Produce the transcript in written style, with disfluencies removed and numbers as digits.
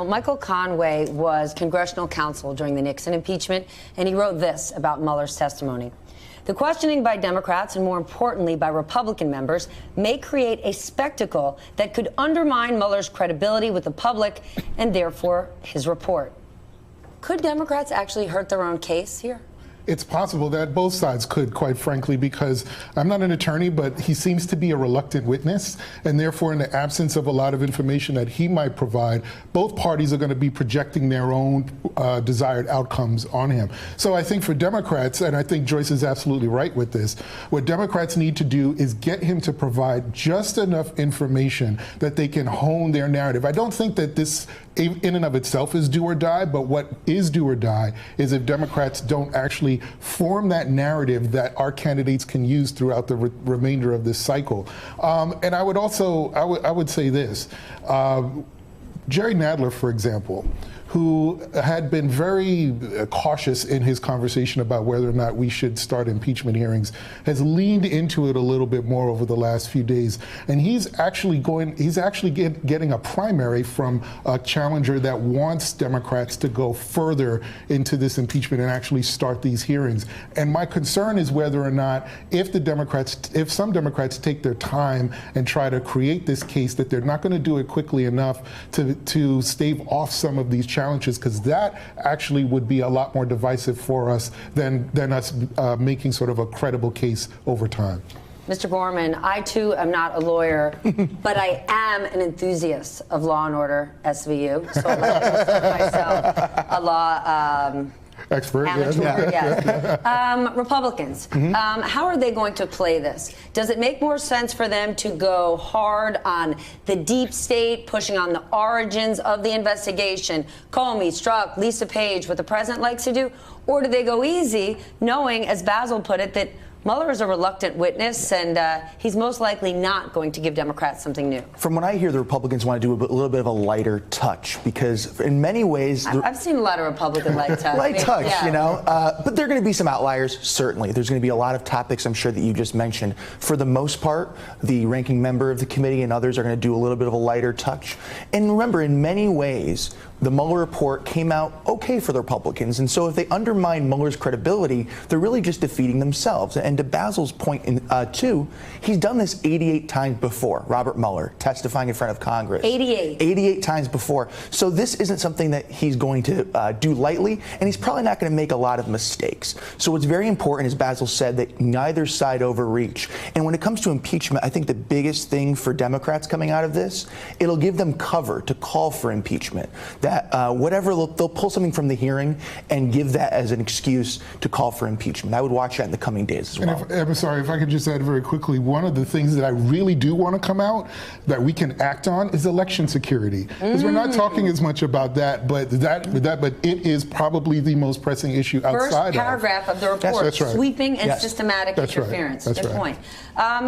Michael Conway was congressional counsel during the Nixon impeachment, and he wrote this about Mueller's testimony. The questioning by Democrats, and more importantly by Republican members, may create a spectacle that could undermine Mueller's credibility with the public and therefore his report. Could Democrats actually hurt their own case here? It's possible that both sides could, quite frankly, because I'm not an attorney, but he seems to be a reluctant witness, and therefore in the absence of a lot of information that he might provide, both parties are going to be projecting their own desired outcomes on him. So I think for Democrats, and I think Joyce is absolutely right with this, what Democrats need to do is get him to provide just enough information that they can hone their narrative. I don't think that this in and of itself is do or die, but what is do or die is if Democrats don't actually form that narrative that our candidates can use throughout the remainder of this cycle. And I would also, I would say this, Jerry Nadler, for example, who had been very cautious in his conversation about whether or not we should start impeachment hearings, has leaned into it a little bit more over the last few days. And he's actually getting a primary from a challenger that wants Democrats to go further into this impeachment and actually start these hearings. And my concern is whether or not if some Democrats take their time and try to create this case, that they're not going to do it quickly enough to stave off some of these challenges, because that actually would be a lot more divisive for us than us making sort of a credible case over time. Mr. Gorman, I too am not a lawyer, but I am an enthusiast of Law and Order SVU. So I'm going to consider myself a law expert. Amateur, yes. Republicans, how are they going to play this? Does it make more sense for them to go hard on the deep state, pushing on the origins of the investigation, Comey, Strzok, Lisa Page, what the president likes to do? Or do they go easy, knowing, as Basil put it, that Mueller is a reluctant witness, and he's most likely not going to give Democrats something new? From what I hear, the Republicans want to do a little bit of a lighter touch, because in many ways... I've seen a lot of Republican light touch. Light touch, yeah. You know. But there are going to be some outliers, certainly. There's going to be a lot of topics, I'm sure, that you just mentioned. For the most part, the ranking member of the committee and others are going to do a little bit of a lighter touch. And remember, in many ways, the Mueller report came out okay for the Republicans. And so if they undermine Mueller's credibility, they're really just defeating themselves. And to Basil's point, too, he's done this 88 times before, Robert Mueller, testifying in front of Congress. 88. 88 times before. So this isn't something that he's going to do lightly, and he's probably not going to make a lot of mistakes. So what's very important, as Basil said, that neither side overreach. And when it comes to impeachment, I think the biggest thing for Democrats coming out of this, it'll give them cover to call for impeachment. Whatever, they'll pull something from the hearing and give that as an excuse to call for impeachment. I would watch that in the coming days as well. I'm sorry, if I could just add very quickly, one of the things that I really do want to come out that we can act on is election security. Because we're not talking as much about that, but it is probably the most pressing issue outside First paragraph of the report, that's right. sweeping and systematic interference. That's Good right. point.